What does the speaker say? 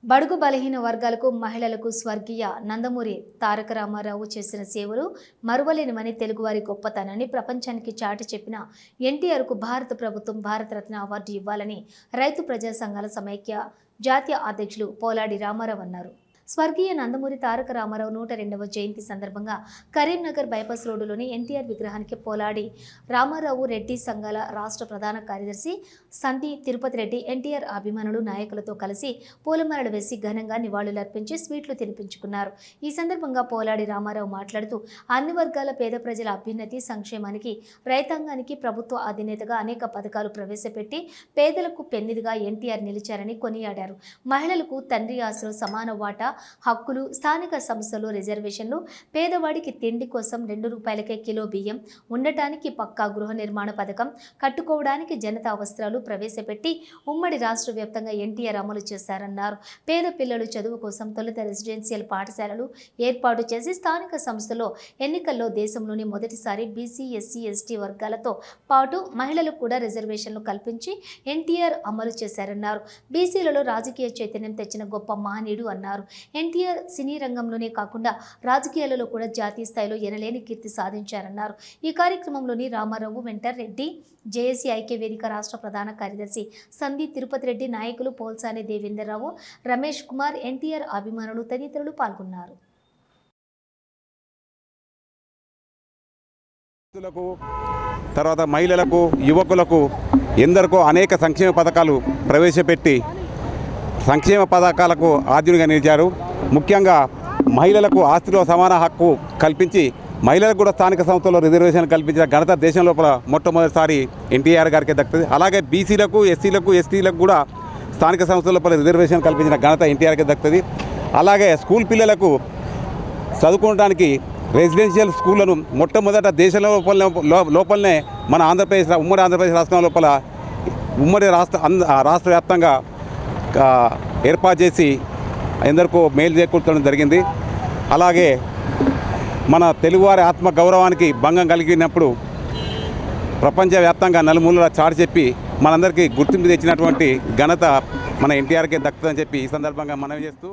బడుగు బలహీన వర్గాలకు మహిళలకు స్వర్గీయ నందమూరి తారక రామారావు చేసిన సేవలు మరువలేనివని తెలుగువారి గొప్పతనాన్ని ప్రపంచానికి చాటి చెప్పిన ఎన్టీఆర్కు భారత ప్రభుత్వం భారతరత్న అవార్డు ఇవ్వాలని రైతు ప్రజా సంఘాల సమైక్య జాతీయ అధ్యక్షులు పోలాడి రామారావు అన్నారు. స్వర్గీయ నందమూరి తారక రామారావు 102వ జయంతి సందర్భంగా కరీంనగర్ బైపాస్ రోడ్డులోని ఎన్టీఆర్ విగ్రహానికి పోలాడి రామారావు రెడ్డి సంఘాల రాష్ట్ర ప్రధాన కార్యదర్శి సంధి తిరుపతి రెడ్డి ఎన్టీఆర్ అభిమానులు నాయకులతో కలిసి పూలమాలలు వేసి ఘనంగా నివాళులర్పించి స్వీట్లు తినిపించుకున్నారు. ఈ సందర్భంగా పోలాడి రామారావు మాట్లాడుతూ అన్ని వర్గాల పేద ప్రజల అభ్యున్నతి సంక్షేమానికి రైతాంగానికి ప్రభుత్వ అధినేతగా అనేక పథకాలు ప్రవేశపెట్టి పేదలకు పెన్నిదిగా ఎన్టీఆర్ నిలిచారని కొనియాడారు. మహిళలకు తండ్రి ఆశలు సమాన వాటా హక్కులు, స్థానిక సంస్థలు రిజర్వేషన్లు, పేదవాడికి తిండి కోసం ₹2 కిలో బియ్యం, ఉండటానికి పక్కా గృహ నిర్మాణ పథకం, కట్టుకోవడానికి జనతా వస్త్రాలు ప్రవేశపెట్టి ఉమ్మడి రాష్ట్ర వ్యాప్తంగా ఎన్టీఆర్ అమలు చేశారన్నారు. పేద పిల్లలు చదువు కోసం తొలుత రెసిడెన్షియల్ పాఠశాలలు ఏర్పాటు చేసి స్థానిక సంస్థలో ఎన్నికల్లో దేశంలోని మొదటిసారి బీసీ, ఎస్సీ, ఎస్టీ వర్గాలతో పాటు మహిళలకు కూడా రిజర్వేషన్లు కల్పించి ఎన్టీఆర్ అమలు చేశారన్నారు. బీసీలలో రాజకీయ చైతన్యం తెచ్చిన గొప్ప మహనీయుడు అన్నారు. ఎన్టీఆర్ సినీ రంగంలోనే కాకుండా రాజకీయాలలో కూడా జాతీయ స్థాయిలో ఎనలేని కీర్తి సాధించారన్నారు. ఈ కార్యక్రమంలోని రామారావు వెంట రెడ్డి, జేఏసీ ఐక్య వేదిక రాష్ట్ర ప్రధాన కార్యదర్శి సంధి తిరుపతి రెడ్డి, నాయకులు పోల్సాని దేవేంద్రరావు, రమేష్ కుమార్, ఎన్టీఆర్ అభిమానులు తదితరులు పాల్గొన్నారు. తర్వాత మహిళలకు, యువకులకు ఎందరికో అనేక సంక్షేమ పథకాలు ప్రవేశపెట్టి సంక్షేమ పథకాలకు ఆద్యునిగా నిలిచారు. ముఖ్యంగా మహిళలకు ఆస్తిలో సమాన హక్కు కల్పించి మహిళలకు కూడా స్థానిక సంస్థల్లో రిజర్వేషన్ కల్పించిన ఘనత దేశం లోపల మొట్టమొదటిసారి ఎన్టీఆర్ గారికి దక్కుతుంది. అలాగే బీసీలకు, ఎస్సీలకు, ఎస్టీలకు కూడా స్థానిక సంస్థల లోపల రిజర్వేషన్ కల్పించిన ఘనత ఎన్టీఆర్కి దక్కుతుంది. అలాగే స్కూల్ పిల్లలకు చదువుకోవడానికి రెసిడెన్షియల్ స్కూళ్లను మొట్టమొదట దేశం లోపలనే మన ఉమ్మడి ఆంధ్రప్రదేశ్ రాష్ట్రం లోపల ఉమ్మడి రాష్ట్ర వ్యాప్తంగా ఏర్పాటు చేసి ఎందరికో మేలు చేకూర్చడం జరిగింది. అలాగే మన తెలుగువారి ఆత్మ గౌరవానికి భంగం కలిగినప్పుడు ప్రపంచవ్యాప్తంగా నలుమూలల చాటి చెప్పి మనందరికీ గుర్తింపు తెచ్చినటువంటి ఘనత మన ఎన్టీఆర్కే దక్కుతుందని చెప్పి ఈ సందర్భంగా మనవి చేస్తూ